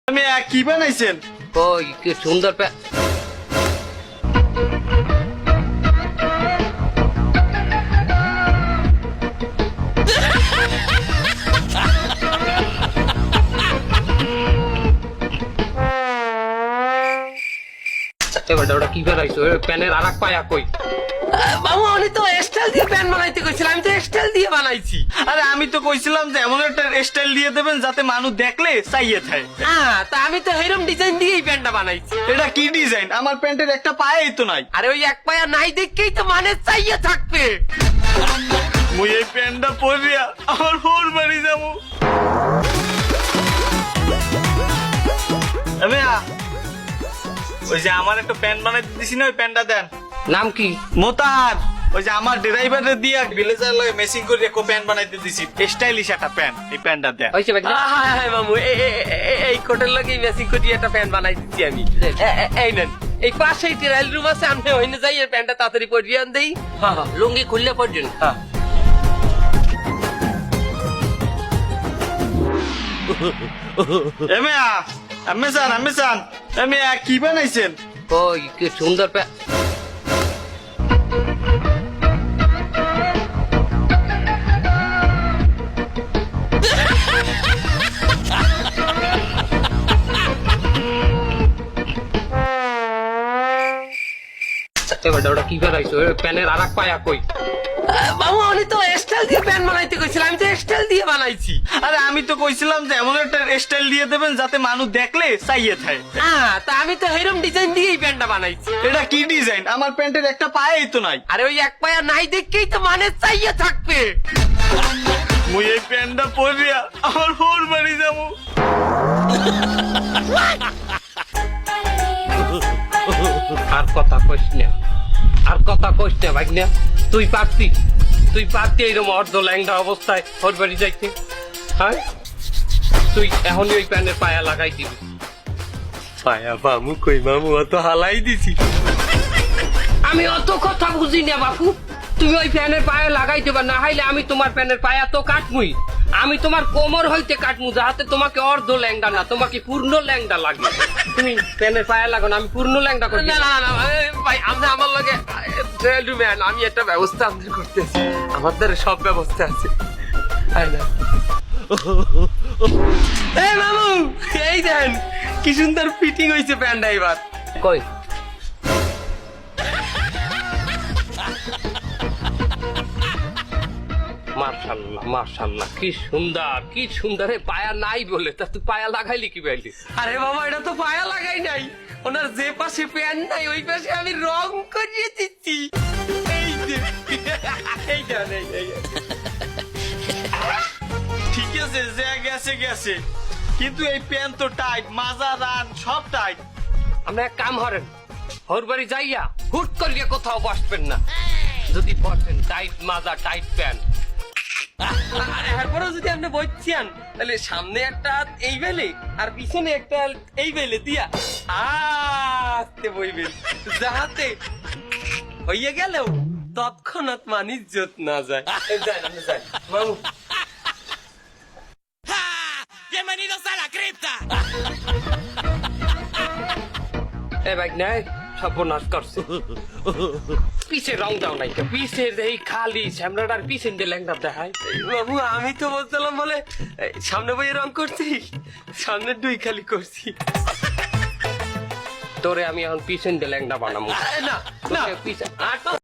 আমি কি বানাইছেন? ওই কি সুন্দর ওটা কি বানাইছো? প্যানের আর এক পায়া কই? বাবু আমি তো স্টাইল দিয়ে প্যান বানাইতে কইছিলাম, আমি তো স্টাইল দিয়ে বানাইছি। আরে আমি তো কইছিলাম যে এমন একটা স্টাইল দিয়ে দেবেন যাতে মানুষ দেখলে চাইয়ে থাকে। হ্যাঁ তা আমি তো এরকম ডিজাইন দিয়েই প্যান্টটা বানাইছি। এটা কি ডিজাইন? আমার প্যান্টের একটা পায়াই তো নাই। আরে ওই এক পায়া নাই দেখেই তো মানে চাইয়ে থাকবে। মুই এই প্যান্টটা পরিয়া আমার ফোর বাড়ি যাবো। ওই যে আমার একটা প্যান্ট বানাইতে দিছি না, ওই প্যান্টটা দেন। নাম কি? মোতার। ওই যে আমার ড্রাইভারের দিয়া ভিলেজার লয়ে মেসিং করে একটা প্যান্ট বানাইতে দিছি, স্টাইলিশ একটা প্যান্ট। এই প্যান্টটা দেন। ওইসে হ্যাঁ মামু এই কোটের লগেই মেসিং করে একটা প্যান্ট বানাই দিচ্ছি আমি। এই নেন, এই পাশেই ট্রায়াল রুম আছে, আমি ওইনে যাই এই প্যান্টটা তাড়াতাড়ি পরিয়ে আন দেই। হ্যাঁ লুঙ্গি খুললে পর্যন্ত। হ্যাঁ কি বানাইছেন? ওই কি সুন্দর ওটা কি বানাইছো? প্যানের আর এক পায়া কই? বাবু আমি তো স্টাইল দিয়ে প্যান বানাইতে কইছিলাম, আমি তো স্টাইল দিয়ে বানাইছি। আরে আমি তো কইছিলাম যে এমন একটা স্টাইল দিয়ে দেবেন যাতে মানুষ দেখলে চাইয়ে থাকে। হ্যাঁ তা আমি তো এরকম ডিজাইন দিয়েই প্যান্টটা বানাইছি। এটা কি ডিজাইন? আমার প্যান্টের একটা পায়াই তো নাই। আরে ওই এক পায়া নাই দেখেই তো মানে চাইয়ে থাকবে। মুই এই প্যান্টটা পরিয়া আমার ফোর বাড়ি যাবো। আর কথা কইস না, আর কথা কইস না ভাই না। তুই পারতি এইরকম অর্ধ ল্যাংড়া অবস্থায় ওর বাড়ি যাইতে? হ্যাঁ তুই এখনই ওই প্যানের পায়া লাগাই দিবি। পায়া মামু কই? মামু অত হালাই দিছি। আমি অত কথা বুঝি না বাপু, তুমি ওই প্যানের পায়া লাগাই দেবা, না হইলে আমি তোমার প্যানের পায়া তো কাটমুই। আমি তোমার কোমর হইতে কাটমু, যাহাতে তোমাকে অর্ধ ল্যাংড়া না, তোমাকে পূর্ণ ল্যাংড়া লাগে। তুমি প্যানের পায়া লাগো না, আমি পূর্ণ ল্যাংড়া করি। না না না ভাই, আপনি আমার লগে ম্যান, আমি একটা ব্যবস্থা আপনার করতেছি, আমাদের সব ব্যবস্থা আছে। এই মামু এই দেন কি সুন্দর ফিটিং হয়েছে প্যান্টটা এবার। কই মাশাআল্লাহ মাশাআল্লাহ, কি সুন্দর পায়া নাই বলে তা তুই পায়া লাগাইলি কি বললি? আরে বাবা এটা তো পায়া লাগাই নাই, ওনার যে পাশে প্যান নাই ওই পাশে আমি রং করিয়ে দিচ্ছি। এই যে ঠিক আছে, যে গেছে কিন্তু এই প্যান্ট তো টাইট, মাজা রান সব টাইট। আমরা এক কাম করেন, ওর বাড়ি যাইয়া হুট করিয়া কোথাও বসবেন না। যদি বসেন টাইট মাজা টাইট প্যান্ট, এরপরে যদি আপনি বসছেন তাহলে সামনে একটা এই বেলে আর পিছনে একটা এই বেলে দিয়া আস্তে বইবেন, যাহাতে হইয়া গেলেও তৎক্ষণাৎ মান ইজ্জত না যায়। মামু Bienvenidos a la cripta. ভাই নাই সর্বনাশ করছে। পিছে রং দাও নাই, পিছে এই খালি শ্যামলাটার পিছন দিয়ে ল্যাংটা দেখায়। বাবু আমি তো বলছিলাম বলে সামনে বইয়ে রং করছি, সামনে দুই খালি করছি। তোরে আমি এখন পিছন দিয়ে ল্যাংটা বানাবো। না পিছন